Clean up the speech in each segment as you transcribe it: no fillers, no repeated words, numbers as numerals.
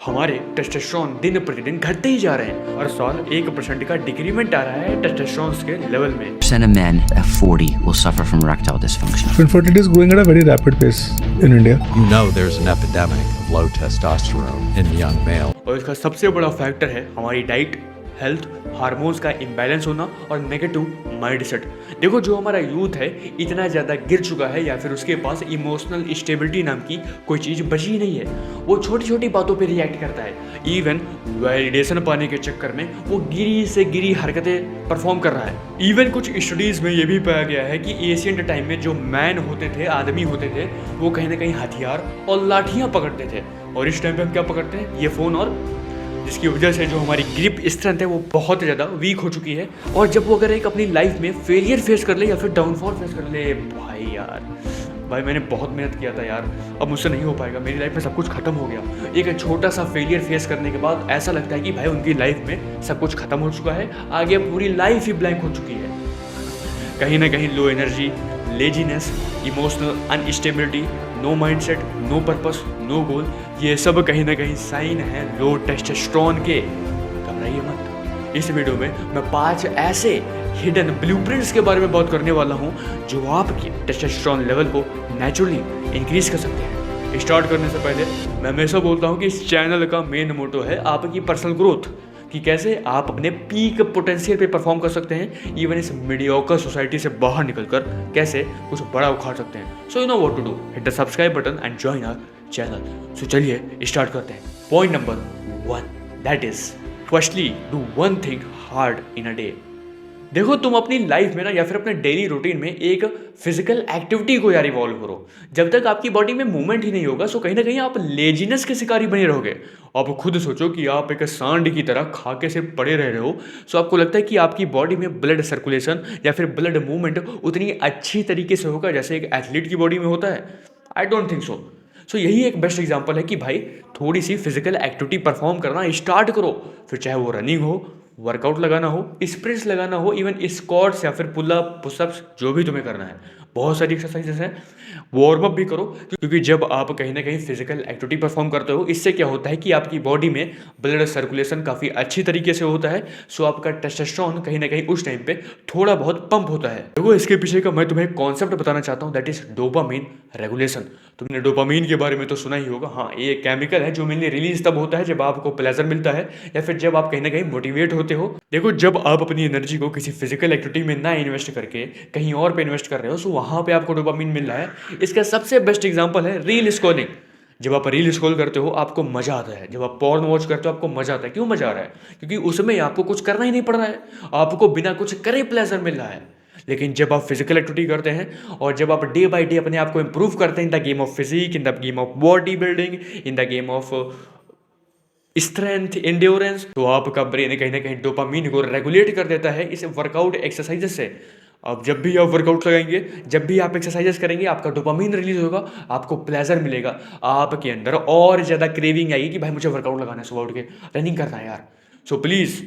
हमारे टेस्टोस्टेरोन दिन प्रतिदिन घटते ही जा रहे हैं। हर साल 1% का डिक्रीमेंट आ रहा है टेस्टोस्टेरोन के लेवल में। Percent of men at 40 will suffer from erectile dysfunction. Infertility is growing at a very rapid pace in India. You know there's an epidemic of low testosterone in young males. और इसका सबसे बड़ा factor है हमारी diet, health, hormones का imbalance होना और negative mindset. देखो जो हमारा यूथ है इतना ज़्यादा गिर चुका है या फिर उसके पास इमोशनल स्टेबिलिटी नाम की कोई चीज़ बची ही नहीं है। वो छोटी छोटी बातों पे रिएक्ट करता है। इवन वैलिडेशन पाने के चक्कर में वो गिरी से गिरी हरकतें परफॉर्म कर रहा है। इवन कुछ स्टडीज़ में ये भी पाया गया है कि एशियंट टाइम में जो मैन होते थे, आदमी होते थे, वो कहीं ना कहीं हथियार और लाठियाँ पकड़ते थे। और इस टाइम पे हम क्या पकड़ते हैं? ये फ़ोन, और जिसकी वजह से जो हमारी ग्रिप स्ट्रेंथ है वो बहुत ज़्यादा वीक हो चुकी है। और जब वो अगर एक अपनी लाइफ में फेलियर फेस कर ले या फिर डाउनफॉल फेस कर ले, भाई मैंने बहुत मेहनत किया था यार, अब मुझसे नहीं हो पाएगा, मेरी लाइफ में सब कुछ खत्म हो गया। एक छोटा सा फेलियर फेस करने के बाद ऐसा लगता है कि भाई उनकी लाइफ में सब कुछ खत्म हो चुका है, आगे पूरी लाइफ ही ब्लैंक हो चुकी है। कहीं ना कहीं low energy, laziness, emotional unstability, no mindset, no purpose, no goal, ये सब कहीं ना कहीं साइन है लो टेस्टोस्टेरोन के। घबराइए मत। इस वीडियो में मैं 5 ऐसे हिडन ब्लूप्रिंट्स के बारे में बात करने वाला हूं जो आपके टेस्टोस्टेरोन लेवल को नेचुरली इंक्रीज कर सकते हैं। स्टार्ट करने से पहले मैं हमेशा बोलता हूं कि इस चैनल का मेन मोटो है आपकी पर्सनल ग्रोथ, कि कैसे आप अपने पीक पोटेंशियल पे परफॉर्म कर सकते हैं, इवन इस मीडियोकर सोसाइटी से बाहर निकलकर कैसे कुछ बड़ा उखाड़ सकते हैं। So you know what to do, hit the subscribe button and join our channel. So चलिए स्टार्ट करते हैं। Point number 1, that is firstly do one thing hard in a day. देखो तुम अपनी लाइफ में ना या फिर अपने डेली रूटीन में एक फिजिकल एक्टिविटी को यार इवॉल्व करो। जब तक आपकी बॉडी में मूवमेंट ही नहीं होगा सो कहीं ना कहीं आप लेजीनेस के शिकारी बने रहोगे। आप खुद सोचो कि आप एक सांड की तरह खा के सिर्फ पड़े रह रहे हो, सो आपको लगता है कि आपकी बॉडी में ब्लड सर्कुलेशन या फिर ब्लड मूवमेंट उतनी अच्छी तरीके से होगा जैसे एक एथलीट की बॉडी में होता है। आई डोंट थिंक सो यही एक बेस्ट एग्जांपल है कि भाई थोड़ी सी फिजिकल एक्टिविटी परफॉर्म करना स्टार्ट करो, फिर चाहे वो रनिंग हो, वर्कआउट लगाना हो, स्प्रिंट्स लगाना हो, इवन स्क्वाट्स या फिर पुलअप, पुशअप्स, जो भी तुम्हें करना है। बहुत सारी एक्सरसाइजेस हैं, वार्म अप भी करो, क्योंकि जब आप कहीं ना कहीं फिजिकल एक्टिविटी परफॉर्म करते हो इससे क्या होता है कि आपकी बॉडी में ब्लड सर्कुलेशन काफ़ी अच्छी तरीके से होता है। सो आपका टेस्टोस्टेरोन कहीं ना कहीं उस टाइम पे थोड़ा बहुत पंप होता है। देखो इसके पीछे का मैं तुम्हें कॉन्सेप्ट बताना चाहता हूँ, दैट इज डोपामिन रेगुलेशन। तुमने डोपामिन के बारे में तो सुना ही होगा। हाँ, ये केमिकल है जो मेनली रिलीज तब होता है जब आपको प्लेजर मिलता है या फिर जब आप कहीं ना कहीं मोटिवेट होते हो। देखो जब आप अपनी एनर्जी को किसी फिजिकल एक्टिविटी में ना इन्वेस्ट करके कहीं और पे इन्वेस्ट कर रहे हो सो वहां पे आपको डोपामिन मिल रहा है। इसका सबसे बेस्ट एग्जांपल है रील स्क्रॉलिंग। जब आप रील स्क्रॉल करते हो आपको मजा आता है, जब आप पॉर्न वॉच करते हो आपको मजा आता है। क्यों मजा आ रहा है? क्योंकि उसमें आपको कुछ करना ही नहीं पड़ रहा है, आपको बिना कुछ करे प्लेजर मिल रहा है। लेकिन जब आप फिजिकल एक्टिविटी करते हैं और जब आप डे बाय डे अपने आप को इंप्रूव करते हैं in the game of physique, in the game of body building, in the game of strength, endurance, तो आपका ब्रेन कहीं ना कहीं डोपामीन को रेगुलेट कर देता है इस वर्कआउट एक्सरसाइजेस से। अब जब भी आप वर्कआउट लगाएंगे, जब भी आप एक्सरसाइजेस करेंगे, आपका डोपामीन रिलीज होगा, आपको प्लेजर मिलेगा, आपके अंदर और ज़्यादा क्रेविंग आएगी कि भाई मुझे वर्कआउट लगाना है, सुबह उठ के रनिंग करना है यार। सो प्लीज़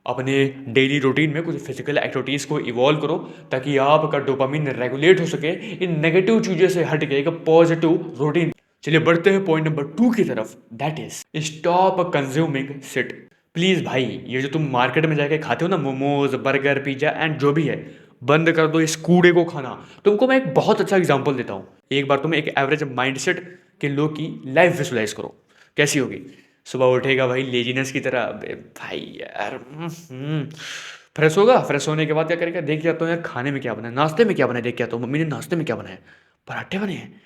अपने डेली रूटीन में कुछ फिजिकल एक्टिविटीज़ को इवॉल्व करो ताकि आपका डोपामीन रेगुलेट हो सके, इन नेगेटिव चीज़ों से हट के एक पॉजिटिव रूटीन। चलिए बढ़ते हैं पॉइंट नंबर 2 की तरफ, that is stop consuming shit. Please भाई ये जो तुम मार्केट में जाके खाते हो ना, मोमोज, बर्गर, पिज्जा एंड जो भी है, बंद कर दो इस कूड़े को खाना। तुमको मैं एक बहुत अच्छा एग्जांपल देता हूँ। एक बार तुम एक एवरेज माइंडसेट के लोग की लाइफ विजुलाइज करो, कैसी होगी? सुबह उठेगा भाई लेजीनेस की तरह, भाई यार फ्रेश होगा, फ्रेश होने के बाद क्या करेगा? देख के आता हूँ यार खाने में क्या बना है, नाश्ते में क्या बना है, देख के आता हूँ मम्मी ने नाश्ते में क्या बनाया है, पराठे बने हैं,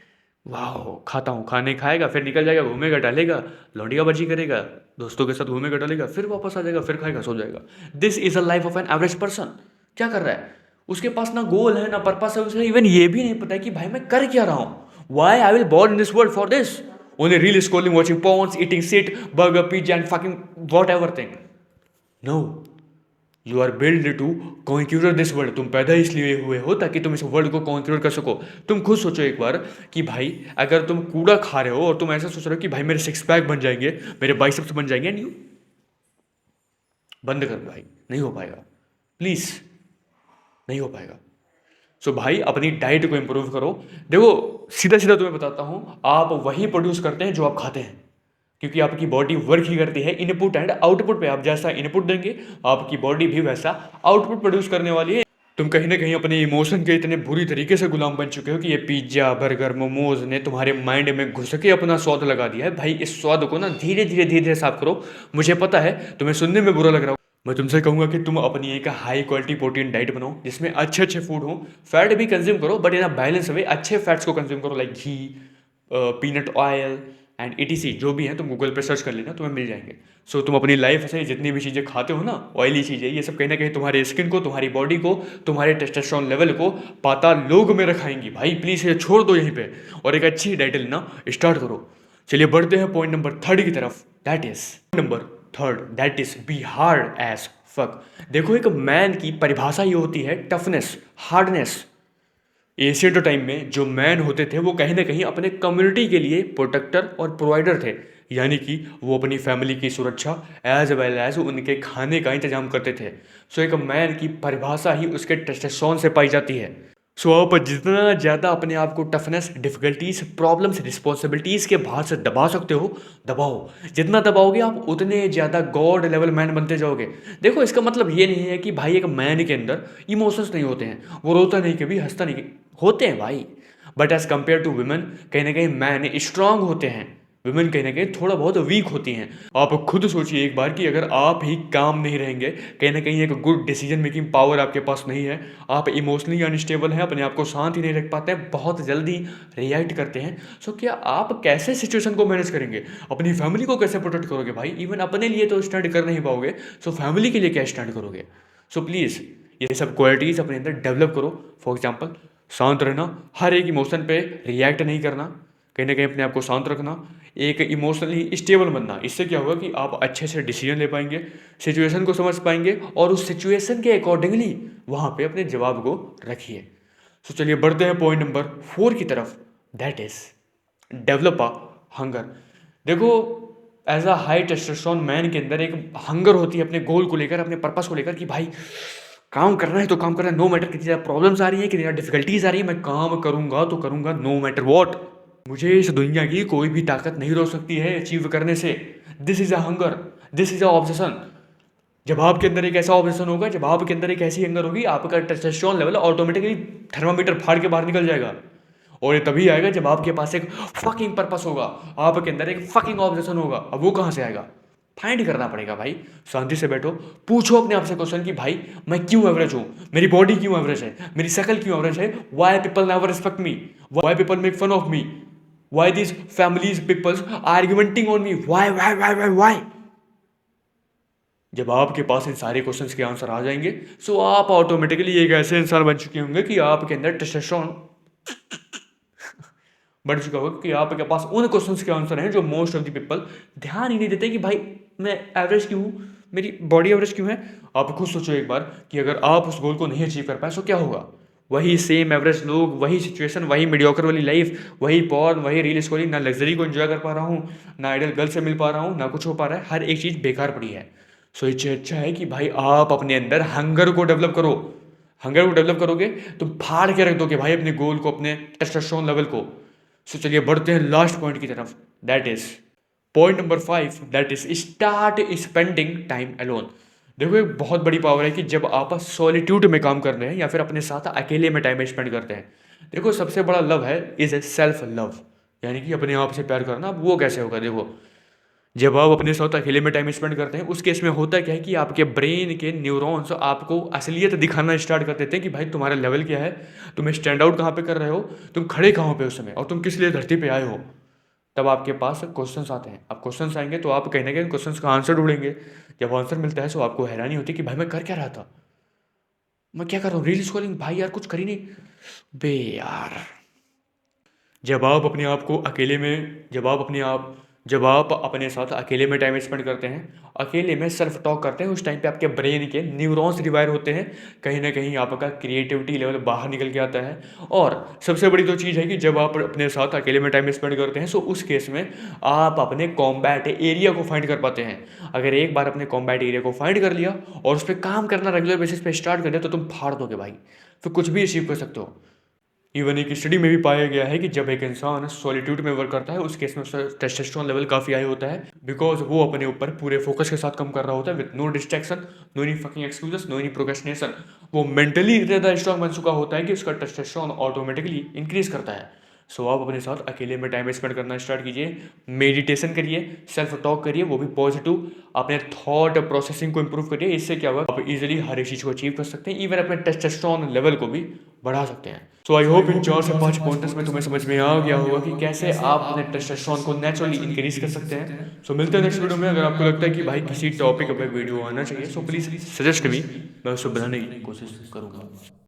वाह खाता हूँ। खाने खाएगा, फिर निकल जाएगा, घूमेगा टहलेगा, लौंडिया बाजी करेगा, दोस्तों के साथ घूमेगा टहलेगा, फिर वापस आ जाएगा, फिर खाएगा, सो जाएगा। This is a life of an average person. क्या कर रहा है? उसके पास ना गोल है ना पर्पस है, उसे इवन ये भी नहीं पता है कि भाई मैं कर क्या रहा हूँ। Why I will born in this world for this? Only reel scrolling, watching porns, eating shit, burger, pizza and fucking whatever thing. No, you are build to conquer this world. तुम पैदा इसलिए हुए हो ताकि तुम इस world को conquer कर सको। तुम खुद सोचो एक बार कि भाई अगर तुम कूड़ा खा रहे हो और तुम ऐसा सोच रहे हो कि भाई मेरे सिक्स पैक बन जाएंगे, मेरे बाइसेप्स बन जाएंगे, नहीं, बंद कर भाई, नहीं हो पाएगा, प्लीज नहीं हो पाएगा। सो भाई अपनी डाइट को इंप्रूव करो। देखो सीधा सीधा तुम्हें बताता हूं, आप वही प्रोड्यूस करते हैं जो आप खाते हैं। क्योंकि आपकी बॉडी वर्क ही करती है इनपुट एंड आउटपुट पे। आप जैसा इनपुट देंगे आपकी बॉडी भी वैसा आउटपुट प्रोड्यूस करने वाली है। तुम कहीं ना कहीं अपने इमोशन के इतने बुरी तरीके से गुलाम बन चुके हो कि ये पिज्जा बर्गर मोमोज ने तुम्हारे माइंड में घुस के अपना स्वाद लगा दिया है। भाई इस स्वाद को ना धीरे धीरे साफ करो। मुझे पता है तुम्हें सुनने में बुरा लग रहा हो, मैं तुमसे कहूंगा कि तुम अपनी एक हाई क्वालिटी प्रोटीन डाइट बनाओ जिसमें अच्छे अच्छे फूड हो। फैट भी कंज्यूम करो but in a balance way, अच्छे फैट्स को कंज्यूम करो like ghee, peanut oil and ETC जो भी हैं तुम गूगल पे सर्च कर लेना, तुम्हें मिल जाएंगे। सो तुम अपनी लाइफ से जितनी भी चीज़ें खाते हो ना, ऑयली चीज़ें, ये सब कहीं ना कहीं तुम्हारे स्किन को, तुम्हारी बॉडी को, तुम्हारे टेस्टोस्टेरोन लेवल को पाताल लोक में रखाएंगी। भाई प्लीज़ ये छोड़ दो यहीं पे और एक अच्छी डाइट लेना स्टार्ट करो। चलिए बढ़ते हैं पॉइंट नंबर 3 की तरफ। That is number 3, that is be hard as fuck. देखो एक मैन की परिभाषा ये होती है टफनेस, हार्डनेस। एशियंट टाइम में जो मैन होते थे वो कहीं ना कहीं अपने कम्युनिटी के लिए प्रोटेक्टर और प्रोवाइडर थे, यानी कि वो अपनी फैमिली की सुरक्षा एज वेल एज उनके खाने का इंतजाम करते थे। सो एक मैन की परिभाषा ही उसके टेस्टोस्टेरोन से पाई जाती है। सो आप जितना ज़्यादा अपने आप को टफनेस, डिफिकल्टीज, प्रॉब्लम्स, रिस्पॉन्सिबिलिटीज़ के भार से दबा सकते हो दबाओ। जितना दबाओगे आप उतने ज़्यादा गॉड लेवल मैन बनते जाओगे। देखो इसका मतलब ये नहीं है कि भाई एक मैन के अंदर इमोशंस नहीं होते हैं, वो रोता नहीं कभी, हंसता नहीं, होते हैं भाई। But as compare to women कहीं ना कहीं मैन स्ट्रांग होते हैं, वुमेन कहीं ना कहीं थोड़ा बहुत वीक होती हैं। आप खुद सोचिए एक बार कि अगर आप ही काम नहीं रहेंगे, कहीं ना कहीं एक गुड डिसीजन मेकिंग पावर आपके पास नहीं है, आप इमोशनली अनस्टेबल हैं, अपने आप को शांत ही नहीं रख पाते हैं, बहुत जल्दी रिएक्ट करते हैं। सो क्या आप कैसे सिचुएशन को मैनेज करेंगे? अपनी फैमिली को कैसे प्रोटेक्ट करोगे भाई? इवन अपने लिए तो स्टैंड कर नहीं पाओगे, सो फैमिली के लिए क्या स्टैंड करोगे? सो प्लीज़ ये सब क्वालिटीज़ अपने अंदर डेवलप करो। फॉर एग्जाम्पल शांत रहना, हर एक इमोशन पे रिएक्ट नहीं करना, कहीं ना कहीं अपने आप को शांत रखना, एक इमोशनली स्टेबल बनना। इससे क्या होगा कि आप अच्छे से डिसीजन ले पाएंगे, सिचुएशन को समझ पाएंगे और उस सिचुएशन के अकॉर्डिंगली वहाँ पे अपने जवाब को रखिए। सो चलिए बढ़ते हैं पॉइंट नंबर 4 की तरफ। That is develop a hunger. देखो as a high testosterone man के अंदर एक हंगर होती है अपने गोल को लेकर, अपने पर्पस को लेकर कि भाई काम करना है तो काम करना है, नो मैटर कितनी ज़्यादा प्रॉब्लम्स आ रही है, कितनी ज़्यादा डिफिकल्टीज आ रही है, मैं काम करूंगा तो करूंगा नो मैटर वॉट। मुझे इस दुनिया की कोई भी ताकत नहीं रोक सकती है अचीव करने से। This is a hunger, this is a obsession. जब आपके अंदर एक ऐसा ऑब्सेशन होगा, जब आपके अंदर एक ऐसी हंगर होगी, आपका टेस्टोस्टेरोन लेवल ऑटोमेटिकली थर्मामीटर फाड़ के बाहर निकल जाएगा। और ये तभी आएगा जब आपके पास एक फकिंग पर्पस होगा, आपके अंदर एक फकिंग ऑब्सेशन होगा। अब वो कहाँ से आएगा? फाइंड करना पड़ेगा भाई। शांति से बैठो, पूछो अपने आप से क्वेश्चन कि भाई मैं क्यों एवरेज हूँ, मेरी बॉडी क्यों एवरेज है, मेरी शक्ल क्यों एवरेज है, why people never respect me, why people make fun of me, why this families peoples argumenting on me, why why why why why. जब आपके पास इन सारे क्वेश्चंस के आंसर आ जाएंगे, सो आप ऑटोमेटिकली एक ऐसे इंसान बन चुके होंगे कि आपके अंदर टेस्टोस्टेरोन बढ़ चुका होगा, क्योंकि आपके पास उन क्वेश्चंस के आंसर हैं जो मोस्ट ऑफ द पीपल ध्यान ही नहीं देते कि भाई मैं एवरेज क्यों हूँ, मेरी बॉडी एवरेज क्यों है। आप खुद सोचो एक बार कि अगर आप उस गोल को नहीं अचीव कर पाए तो क्या होगा? वही सेम एवरेज लोग, वही सिचुएशन, वही मीडियोकर वाली लाइफ, वही पॉर्न, वही रील स्क्रॉलिंग, ना लग्जरी को एंजॉय कर पा रहा हूँ, ना आइडल गर्ल से मिल पा रहा हूँ, ना कुछ हो पा रहा है, हर एक चीज़ बेकार पड़ी है। सो इससे अच्छा है कि भाई आप अपने अंदर हंगर को डेवलप करो। हंगर को डेवलप करोगे तो फाड़ के रख दोगे भाई अपने गोल को, अपने टेस्टोस्टेरोन लेवल को। सो चलिए बढ़ते हैं लास्ट पॉइंट की तरफ। That is point number 5, that is start spending time alone. देखो एक बहुत बड़ी पावर है कि जब आप सॉलिट्यूड में काम कर रहे हैं या फिर अपने साथ अकेले में टाइम स्पेंड करते हैं। देखो सबसे बड़ा लव है इज ए सेल्फ लव, यानी कि अपने आप से प्यार करना। अब वो कैसे होगा? देखो जब आप अपने साथ अकेले में टाइम स्पेंड करते हैं, उस केस में होता क्या है कि आपके ब्रेन के न्यूरॉन्स आपको असलियत दिखाना स्टार्ट कर देते हैं कि भाई तुम्हारा लेवल क्या है, तुम स्टैंड आउट कहाँ पे कर रहे हो, तुम खड़े कहाँ पे उस समय, और तुम किस लिए धरती पे आए हो। तब आपके पास क्वेश्चंस आते हैं। अब क्वेश्चंस आएंगे तो आप कहीं ना कहीं क्वेश्चंस का आंसर ढूंढेंगे। जब आंसर मिलता है तो आपको हैरानी होती है कि भाई मैं कर क्या रहा था, मैं क्या कर रहा हूँ, रील स्क्रॉलिंग, भाई यार कुछ करी नहीं बे यार। जब आप अपने आप को अकेले में, जब आप अपने साथ अकेले में टाइम स्पेंड करते हैं, अकेले में सेल्फ टॉक करते हैं, उस टाइम पे आपके ब्रेन के न्यूरॉन्स रिवायर होते हैं, कहीं ना कहीं आपका क्रिएटिविटी लेवल बाहर निकल के आता है। और सबसे बड़ी तो चीज़ है कि जब आप अपने साथ अकेले में टाइम स्पेंड करते हैं, सो उस केस में आप अपने कॉम्बैट एरिया को फाइंड कर पाते हैं। अगर एक बार अपने कॉम्बैट एरिया को फाइंड कर लिया और उस पर काम करना रेगुलर बेसिस पे स्टार्ट कर दिया तो तुम फाड़ दोगे भाई, फिर कुछ भी अचीव कर सकते हो। इवन एक स्टडी में भी पाया गया है कि जब एक इंसान सॉलिट्यूड में वर्क करता है उस केस में उसका टेस्टोस्टेरोन लेवल काफ़ी हाई होता है, बिकॉज वो अपने ऊपर पूरे फोकस के साथ काम कर रहा होता है, with no distraction, no any fucking excuses, no any procrastination. वो मेंटली इतना ज़्यादा स्ट्रांग बन चुका होता है कि उसका टेस्टोस्टेरोन ऑटोमेटिकली इंक्रीज करता है। सो आप अपने साथ अकेले में टाइम स्पेंड करना स्टार्ट कीजिए, मेडिटेशन करिए, सेल्फ टॉक करिए, वो भी पॉजिटिव, अपने थॉट प्रोसेसिंग को इंप्रूव करिए। इससे क्या होगा, आप इजीली हर एक चीज़ को अचीव कर सकते हैं, इवन अपने टेस्टोस्टेरोन लेवल को भी बढ़ा सकते हैं। सो आई होप इन 4 से 5 पॉइंट्स में तुम्हें समझ में आ गया होगा कि कैसे आप अपने टेस्टोस्टेरोन को नेचुरली इंक्रीज कर सकते हैं। सो मिलते हैं नेक्स्ट वीडियो में। अगर आपको लगता है कि भाई किसी टॉपिक पे वीडियो आना चाहिए, सो प्लीज़ सजेस्ट मी, मैं उसको बनाने की कोशिश करूँगा।